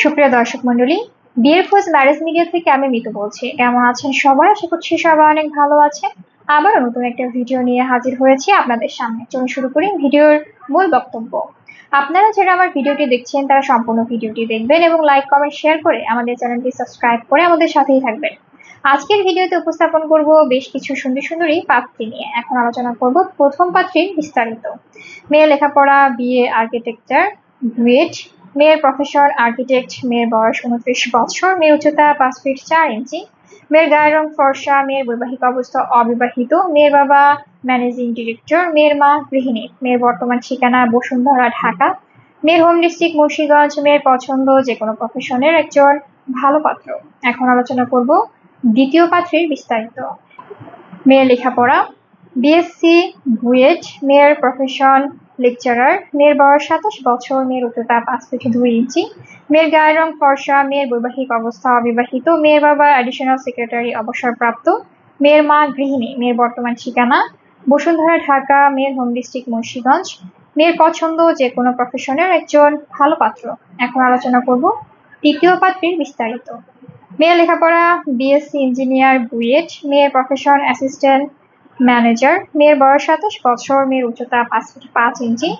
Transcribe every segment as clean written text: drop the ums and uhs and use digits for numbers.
সুপ্রিয় দর্শক মন্ডলী, বিয়ের খোঁজ ম্যারেজ মিডিয়া থেকে আমি মিতু বলছি। কেমন আছেন সবাই? আশা করছি সবাই অনেক ভালো আছেন। আবারও নতুন একটা ভিডিও নিয়ে হাজির হয়েছি আপনাদের সামনে। চলুন শুরু করি ভিডিওর মূল বক্তব্য। আপনারা যারা আমার ভিডিওটি দেখছেন তারা সম্পূর্ণ ভিডিওটি দেখবেন এবং লাইক কমেন্ট শেয়ার করে আমাদের চ্যানেলটি সাবস্ক্রাইব করে আমাদের সাথেই থাকবেন। আজকের ভিডিওতে উপস্থাপন করব বেশ কিছু সুন্দরী পাত্রী নিয়ে। এখন আলোচনা করব প্রথম পাত্রীর বিস্তারিত। মেয়ে লেখাপড়া, বিএ, আর্কিটেকচার, বুয়েট। মেয়ের প্রফেশন আর্কিটেক্ট। মেয়ের বয়স 29 বছর। মেয়ের উচ্চতা 5 ফিট 4 ইঞ্চি। মেয়ের গায়ের রং ফর্সা। মেয়ের বৈবাহিক অবস্থা অবিবাহিত। মেয়ের বাবা ম্যানেজিং ডিরেক্টর। মেয়ের মা গৃহিণী। মেয়ের বর্তমান ঠিকানা বসুন্ধরা, ঢাকা। মেয়ের হোম ডিস্ট্রিক্ট মুন্সিগঞ্জ। মেয়ের পছন্দ যে কোনো প্রফেশনের একজন ভালো পাত্র। এখন আলোচনা করব দ্বিতীয় পাত্রীর বিস্তারিত। মেয়ের লেখাপড়া বিএসসি, বুয়েট। মেয়ের প্রফেশন লেকচারার। মেয়ের বয়স 27 বছর। মেয়ের উচ্চতা 5 ফিট 2 ইঞ্চি। মেয়ের গায়ের রং ফর্সা। মেয়ের বৈবাহিক অবস্থা অবিবাহিত। মেয়ের বাবা অ্যাডিশনাল সেক্রেটারি, অবসরপ্রাপ্ত। মেয়ের মা গৃহিণী। মেয়ের বর্তমান ঠিকানা বসুন্ধরা, ঢাকা। মেয়ের হোম ডিস্ট্রিক্ট মুন্সিগঞ্জ। মেয়ের পছন্দ যে কোনো প্রফেশনের একজন ভালো পাত্র। এখন আলোচনা করব তৃতীয় পাত্রীর বিস্তারিত। মেয়ের লেখাপড়া বিএসসি ইঞ্জিনিয়ার, বুয়েট। মেয়ের প্রফেশন অ্যাসিস্ট্যান্ট ম্যানেজার। মেয়ের বয়স 27 বছর। মেয়ের উচ্চতা 5 ফিট 5 ইঞ্চি।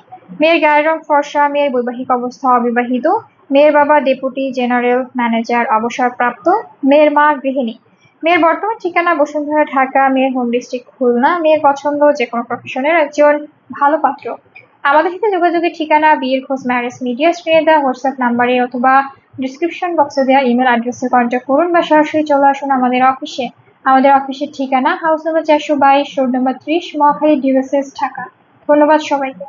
মেয়ের গায়ের রং ফর্সা। মেয়ের বৈবাহিক অবস্থা অবিবাহিত। মেয়ের বাবা ডেপুটি জেনারেল ম্যানেজার, অবসরপ্রাপ্ত। মেয়ের মা গৃহিণী। মেয়ের বর্তমান ঠিকানা বসুন্ধরা, ঢাকা। মেয়ের হোম ডিস্ট্রিক্ট খুলনা। মেয়ের পছন্দ যে কোনো প্রফেশনের একজন ভালো পাত্র। আমাদের সাথে যোগাযোগের ঠিকানা বিয়ের খোঁজ ম্যারেজ মিডিয়া, স্ক্রিনে দেওয়া হোয়াটসঅ্যাপ নাম্বারে অথবা ডিসক্রিপশন বক্সে দেওয়া ইমেল অ্যাড্রেসে কন্ট্যাক্ট করুন বা সরাসরি চলে আসুন আমাদের অফিসে। আমাদের অফিসের ঠিকানা হাউস নম্বর 422, রোড নম্বর 30, মহাখালী, ডিউএসএস, ঢাকা। ধন্যবাদ সবাইকে।